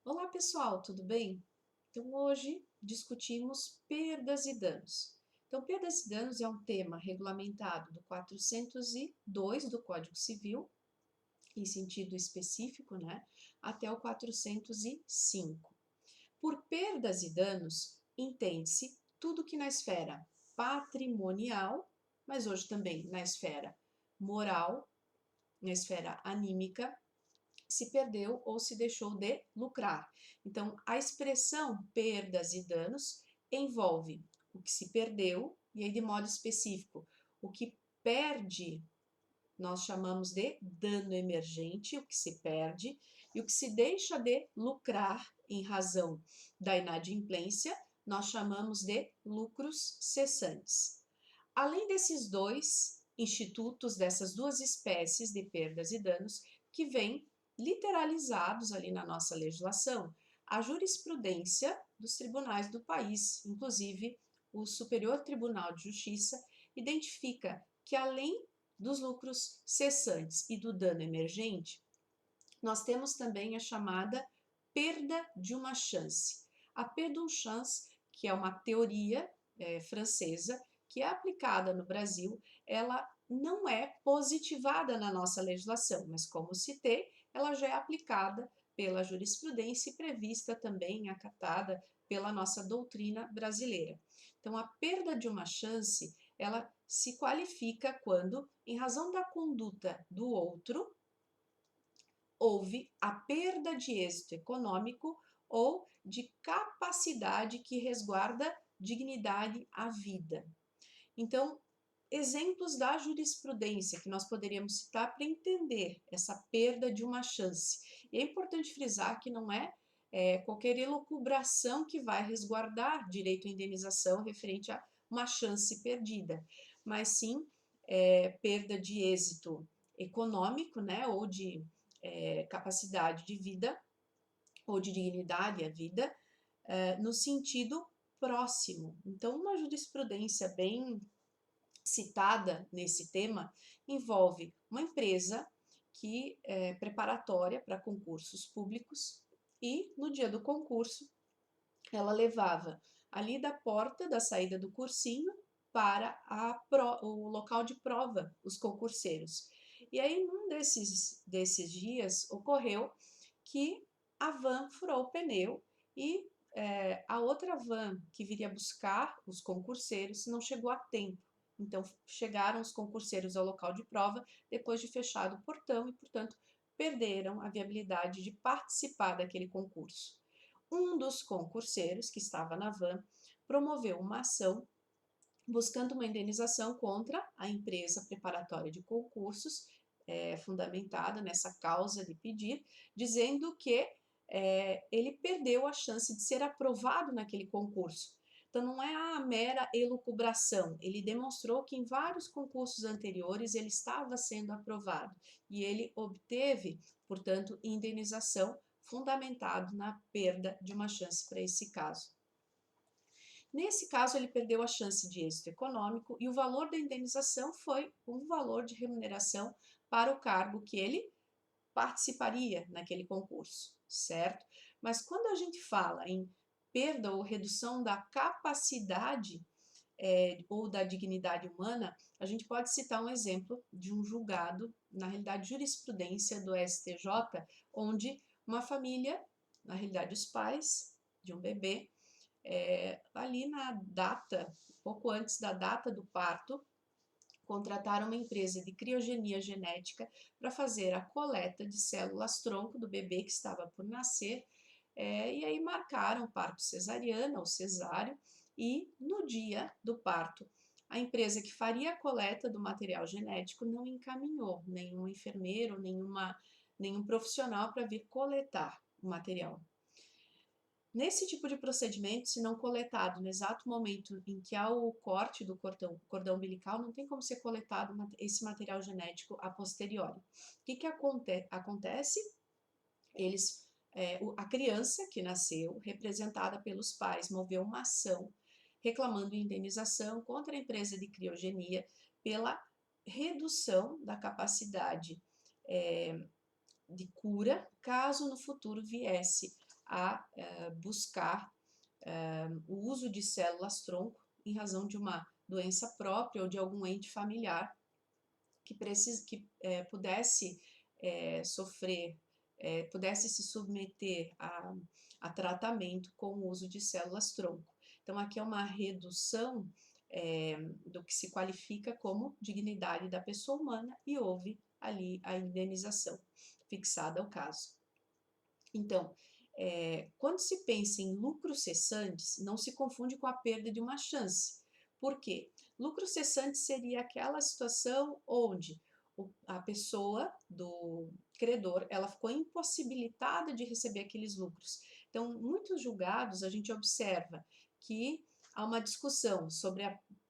Olá pessoal, tudo bem? Então hoje discutimos perdas e danos. Então perdas e danos é um tema regulamentado do 402 do Código Civil, em sentido específico, né, até o 405. Por perdas e danos, entende-se tudo que na esfera patrimonial, mas hoje também na esfera moral, na esfera anímica, se perdeu ou se deixou de lucrar. Então, a expressão perdas e danos envolve o que se perdeu, e aí de modo específico, o que perde, nós chamamos de dano emergente, o que se perde, e o que se deixa de lucrar em razão da inadimplência, nós chamamos de lucros cessantes. Além desses dois institutos, dessas duas espécies de perdas e danos, que vêm literalizados ali na nossa legislação, a jurisprudência dos tribunais do país, inclusive o Superior Tribunal de Justiça, identifica que além dos lucros cessantes e do dano emergente, nós temos também a chamada perda de uma chance. A perda de uma chance, que é uma teoria francesa, que é aplicada no Brasil, ela não é positivada na nossa legislação, mas como citei, ela já é aplicada pela jurisprudência e prevista também, acatada pela nossa doutrina brasileira. Então, a perda de uma chance, ela se qualifica quando, em razão da conduta do outro, houve a perda de êxito econômico ou de capacidade que resguarda dignidade à vida. Então, exemplos da jurisprudência que nós poderíamos citar para entender essa perda de uma chance. E é importante frisar que não é qualquer elucubração que vai resguardar direito à indenização referente a uma chance perdida, mas sim perda de êxito econômico, né, ou de capacidade de vida ou de dignidade à vida, no sentido próximo. Então, uma jurisprudência bem citada nesse tema envolve uma empresa que é preparatória para concursos públicos e no dia do concurso ela levava ali da porta da saída do cursinho para o local de prova os concurseiros. E aí, num desses dias, ocorreu que a van furou o pneu e a outra van que viria buscar os concurseiros não chegou a tempo. Então, chegaram os concurseiros ao local de prova depois de fechado o portão e, portanto, perderam a viabilidade de participar daquele concurso. Um dos concurseiros, que estava na van, promoveu uma ação buscando uma indenização contra a empresa preparatória de concursos, fundamentada nessa causa de pedir, dizendo que ele perdeu a chance de ser aprovado naquele concurso. Então, não é a mera elucubração, ele demonstrou que em vários concursos anteriores ele estava sendo aprovado e ele obteve, portanto, indenização fundamentado na perda de uma chance para esse caso. Nesse caso, ele perdeu a chance de êxito econômico e o valor da indenização foi um valor de remuneração para o cargo que ele participaria naquele concurso, certo? Mas quando a gente fala em perda ou redução da capacidade ou da dignidade humana, a gente pode citar um exemplo de um julgado, na realidade jurisprudência do STJ, onde uma família, na realidade os pais de um bebê, ali na data, pouco antes da data do parto, contrataram uma empresa de criogenia genética para fazer a coleta de células-tronco do bebê que estava por nascer, e aí marcaram o parto cesariana ou cesáreo, e no dia do parto, a empresa que faria a coleta do material genético não encaminhou nenhum enfermeiro, nenhum profissional para vir coletar o material. Nesse tipo de procedimento, se não coletado no exato momento em que há o corte do cordão umbilical, não tem como ser coletado esse material genético a posteriori. O que acontece? A criança que nasceu, representada pelos pais, moveu uma ação reclamando indenização contra a empresa de criogenia pela redução da capacidade de cura, caso no futuro viesse a buscar o uso de células-tronco em razão de uma doença própria ou de algum ente familiar que pudesse pudesse se submeter a tratamento com o uso de células-tronco. Então, aqui é uma redução do que se qualifica como dignidade da pessoa humana e houve ali a indenização fixada ao caso. Então, quando se pensa em lucros cessantes, não se confunde com a perda de uma chance. Por quê? Lucro cessante seria aquela situação onde a pessoa do credor, ela ficou impossibilitada de receber aqueles lucros. Então, muitos julgados a gente observa que há uma discussão sobre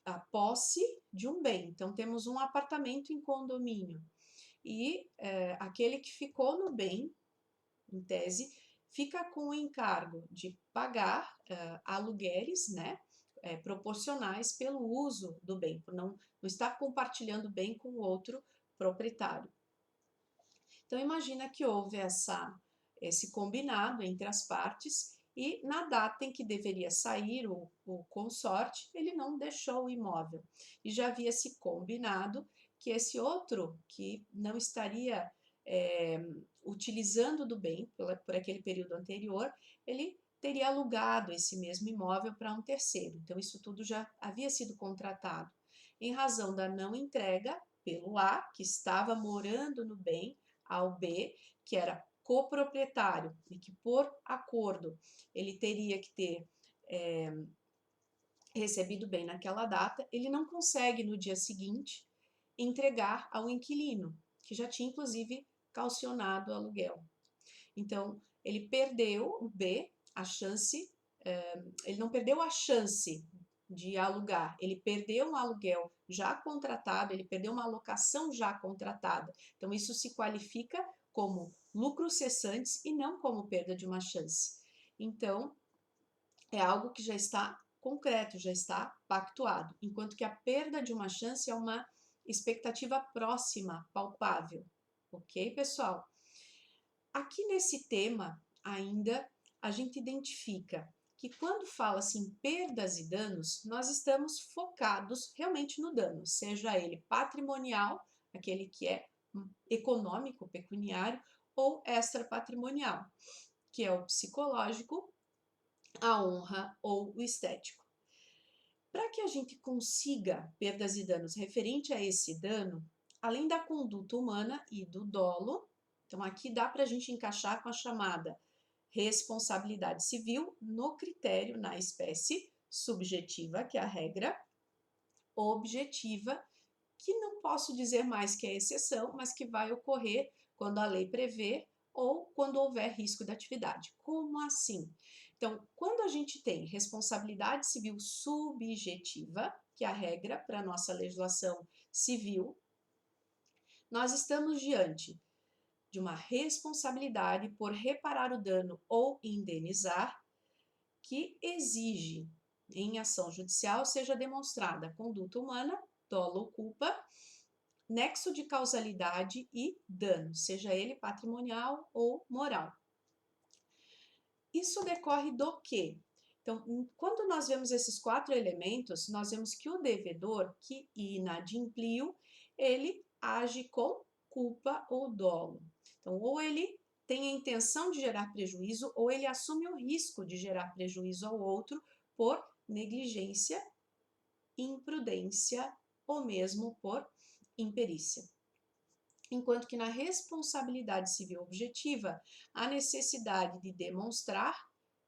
a posse de um bem. Então, temos um apartamento em condomínio e aquele que ficou no bem, em tese, fica com o encargo de pagar aluguéis, né, proporcionais pelo uso do bem, por não estar compartilhando o bem com o outro proprietário. Então, imagina que houve esse combinado entre as partes e na data em que deveria sair o consorte, ele não deixou o imóvel. E já havia se combinado que esse outro, que não estaria utilizando do bem por aquele período anterior, ele teria alugado esse mesmo imóvel para um terceiro. Então, isso tudo já havia sido contratado. Em razão da não entrega pelo A, que estava morando no bem, ao B, que era coproprietário e que, por acordo, ele teria que ter recebido bem naquela data, ele não consegue, no dia seguinte, entregar ao inquilino, que já tinha, inclusive, calcionado o aluguel. Então, ele perdeu, o B, a chance, ele não perdeu a chance de alugar, ele perdeu um aluguel já contratado, ele perdeu uma alocação já contratada. Então, isso se qualifica como lucros cessantes e não como perda de uma chance. Então, é algo que já está concreto, já está pactuado, enquanto que a perda de uma chance é uma expectativa próxima, palpável. Ok, pessoal? Aqui nesse tema, ainda, a gente identifica que quando fala-se em perdas e danos, nós estamos focados realmente no dano, seja ele patrimonial, aquele que é econômico, pecuniário, ou extrapatrimonial, que é o psicológico, a honra ou o estético. Para que a gente consiga perdas e danos referente a esse dano, além da conduta humana e do dolo, então aqui dá para a gente encaixar com a chamada responsabilidade civil no critério, na espécie subjetiva, que é a regra, objetiva, que não posso dizer mais que é exceção, mas que vai ocorrer quando a lei prevê ou quando houver risco da atividade. Como assim? Então, quando a gente tem responsabilidade civil subjetiva, que é a regra para a nossa legislação civil, nós estamos diante de uma responsabilidade por reparar o dano ou indenizar, que exige, em ação judicial, seja demonstrada conduta humana, dolo ou culpa, nexo de causalidade e dano, seja ele patrimonial ou moral. Isso decorre do quê? Então, quando nós vemos esses 4 elementos, nós vemos que o devedor que inadimpliu, ele age com culpa ou dolo. Então, ou ele tem a intenção de gerar prejuízo, ou ele assume o risco de gerar prejuízo ao outro por negligência, imprudência ou mesmo por imperícia. Enquanto que na responsabilidade civil objetiva, a necessidade de demonstrar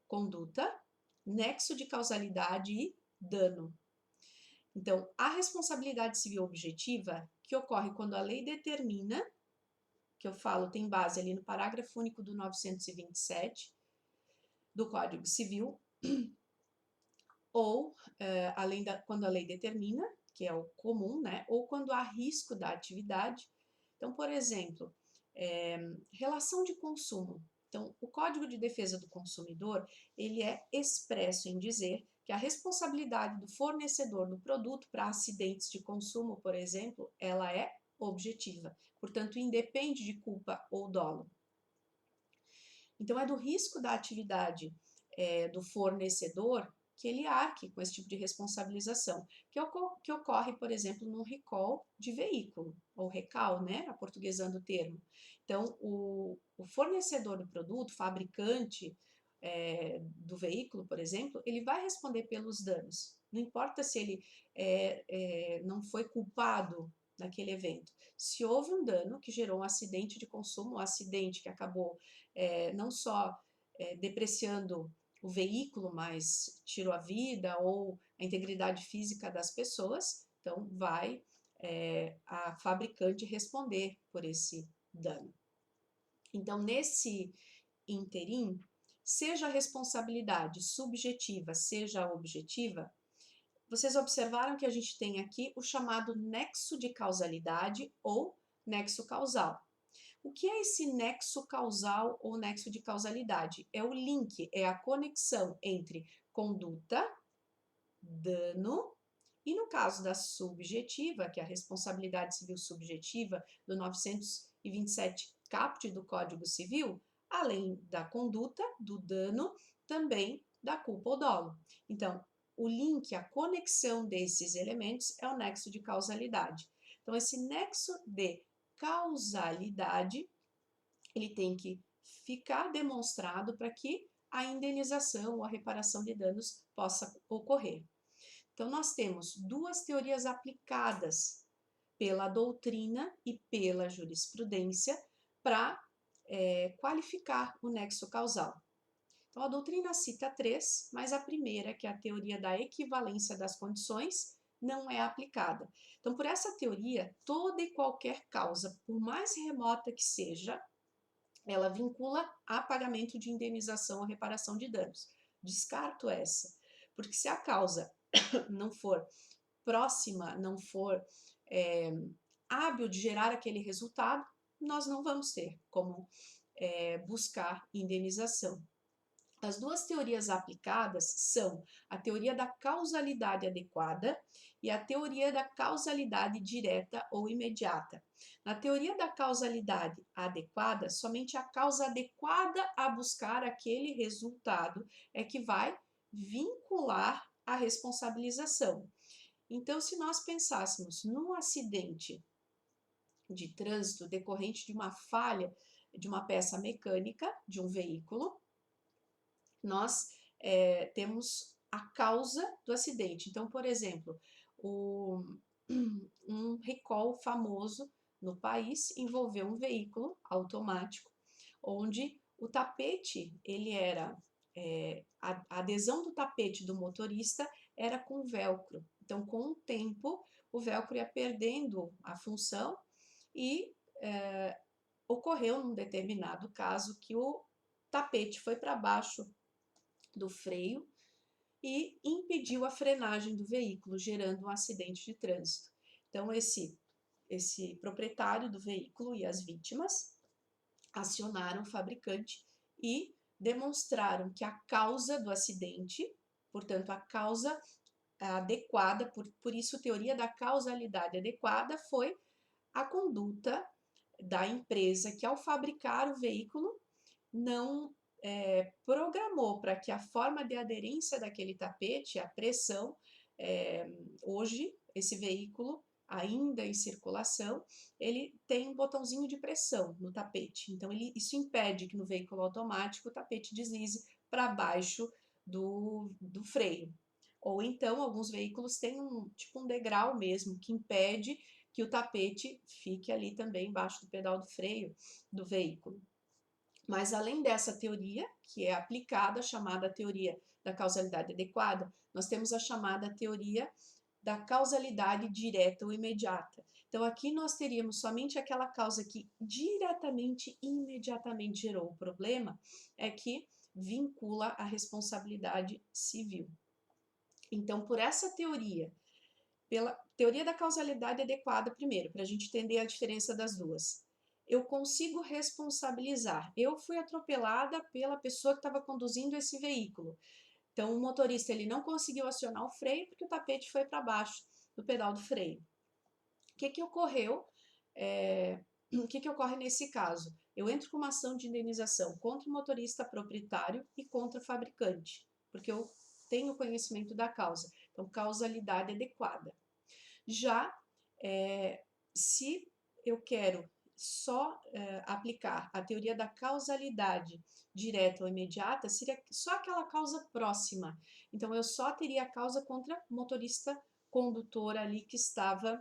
conduta, nexo de causalidade e dano. Então, a responsabilidade civil objetiva, que ocorre quando a lei determina, que eu falo, tem base ali no parágrafo único do 927 do Código Civil, ou quando a lei determina, que é o comum, né? Ou quando há risco da atividade. Então, por exemplo, relação de consumo. Então, o Código de Defesa do Consumidor, ele é expresso em dizer que a responsabilidade do fornecedor do produto para acidentes de consumo, por exemplo, ela é objetiva, portanto, independe de culpa ou dolo. Então, é do risco da atividade do fornecedor que ele arque com esse tipo de responsabilização, que ocorre, por exemplo, num recall de veículo, ou recal, né, aportuguesando o termo. Então, o fornecedor do produto, fabricante do veículo, por exemplo, ele vai responder pelos danos. Não importa se ele não foi culpado naquele evento. Se houve um dano que gerou um acidente de consumo, um acidente que acabou não só depreciando o veículo, mas tirou a vida ou a integridade física das pessoas, então vai a fabricante responder por esse dano. Então, nesse interim, seja a responsabilidade subjetiva, seja a objetiva, vocês observaram que a gente tem aqui o chamado nexo de causalidade ou nexo causal. O que é esse nexo causal ou nexo de causalidade? É o link, é a conexão entre conduta, dano, e no caso da subjetiva, que é a responsabilidade civil subjetiva do 927 caput do Código Civil, além da conduta, do dano, também da culpa ou dolo. Então, o link, a conexão desses elementos é o nexo de causalidade. Então, esse nexo de causalidade, ele tem que ficar demonstrado para que a indenização ou a reparação de danos possa ocorrer. Então, nós temos duas teorias aplicadas pela doutrina e pela jurisprudência para qualificar o nexo causal. Então, a doutrina cita três, mas a primeira, que é a teoria da equivalência das condições, não é aplicada. Então, por essa teoria, toda e qualquer causa, por mais remota que seja, ela vincula a pagamento de indenização ou reparação de danos. Descarto essa, porque se a causa não for próxima, não for hábil de gerar aquele resultado, nós não vamos ter como buscar indenização. As duas teorias aplicadas são a teoria da causalidade adequada e a teoria da causalidade direta ou imediata. Na teoria da causalidade adequada, somente a causa adequada a buscar aquele resultado é que vai vincular a responsabilização. Então, se nós pensássemos num acidente de trânsito decorrente de uma falha de uma peça mecânica de um veículo, nós temos a causa do acidente. Então, por exemplo, um recall famoso no país envolveu um veículo automático, onde o tapete, ele era, a adesão do tapete do motorista era com velcro. Então, com o tempo, o velcro ia perdendo a função e ocorreu num determinado caso que o tapete foi para baixo do freio e impediu a frenagem do veículo, gerando um acidente de trânsito. Então, esse proprietário do veículo e as vítimas acionaram o fabricante e demonstraram que a causa do acidente, portanto, a causa adequada, por isso teoria da causalidade adequada, foi a conduta da empresa que, ao fabricar o veículo, não programou para que a forma de aderência daquele tapete, a pressão, hoje, esse veículo, ainda em circulação, ele tem um botãozinho de pressão no tapete. Então, isso impede que no veículo automático o tapete deslize para baixo do freio. Ou então, alguns veículos têm tipo um degrau mesmo, que impede que o tapete fique ali também embaixo do pedal do freio do veículo. Mas além dessa teoria, que é aplicada, chamada teoria da causalidade adequada, nós temos a chamada teoria da causalidade direta ou imediata. Então aqui nós teríamos somente aquela causa que diretamente e imediatamente gerou o problema, é que vincula a responsabilidade civil. Então, por essa teoria, pela teoria da causalidade adequada primeiro, para a gente entender a diferença das duas, eu consigo responsabilizar. Eu fui atropelada pela pessoa que estava conduzindo esse veículo. Então, o motorista ele não conseguiu acionar o freio porque o tapete foi para baixo do pedal do freio. O que ocorreu? o que ocorre nesse caso? Eu entro com uma ação de indenização contra o motorista proprietário e contra o fabricante, porque eu tenho conhecimento da causa. Então, causalidade adequada. Já se eu quero só aplicar a teoria da causalidade direta ou imediata, seria só aquela causa próxima. Então, eu só teria a causa contra o motorista condutor ali que estava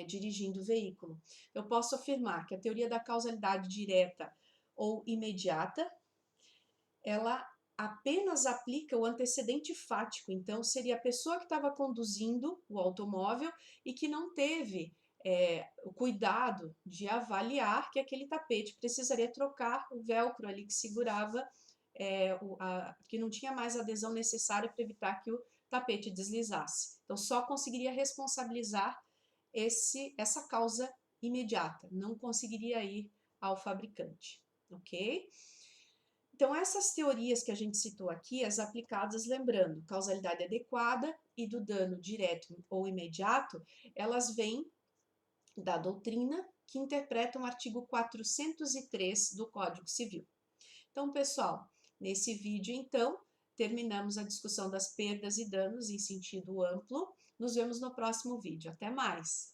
dirigindo o veículo. Eu posso afirmar que a teoria da causalidade direta ou imediata, ela apenas aplica o antecedente fático, então seria a pessoa que estava conduzindo o automóvel e que não teve o cuidado de avaliar que aquele tapete precisaria trocar o velcro ali que segurava, que não tinha mais a adesão necessária para evitar que o tapete deslizasse. Então só conseguiria responsabilizar essa causa imediata, não conseguiria ir ao fabricante, ok? Então, essas teorias que a gente citou aqui, as aplicadas, lembrando, causalidade adequada e do dano direto ou imediato, elas vêm da doutrina que interpreta o artigo 403 do Código Civil. Então, pessoal, nesse vídeo, então, terminamos a discussão das perdas e danos em sentido amplo. Nos vemos no próximo vídeo. Até mais!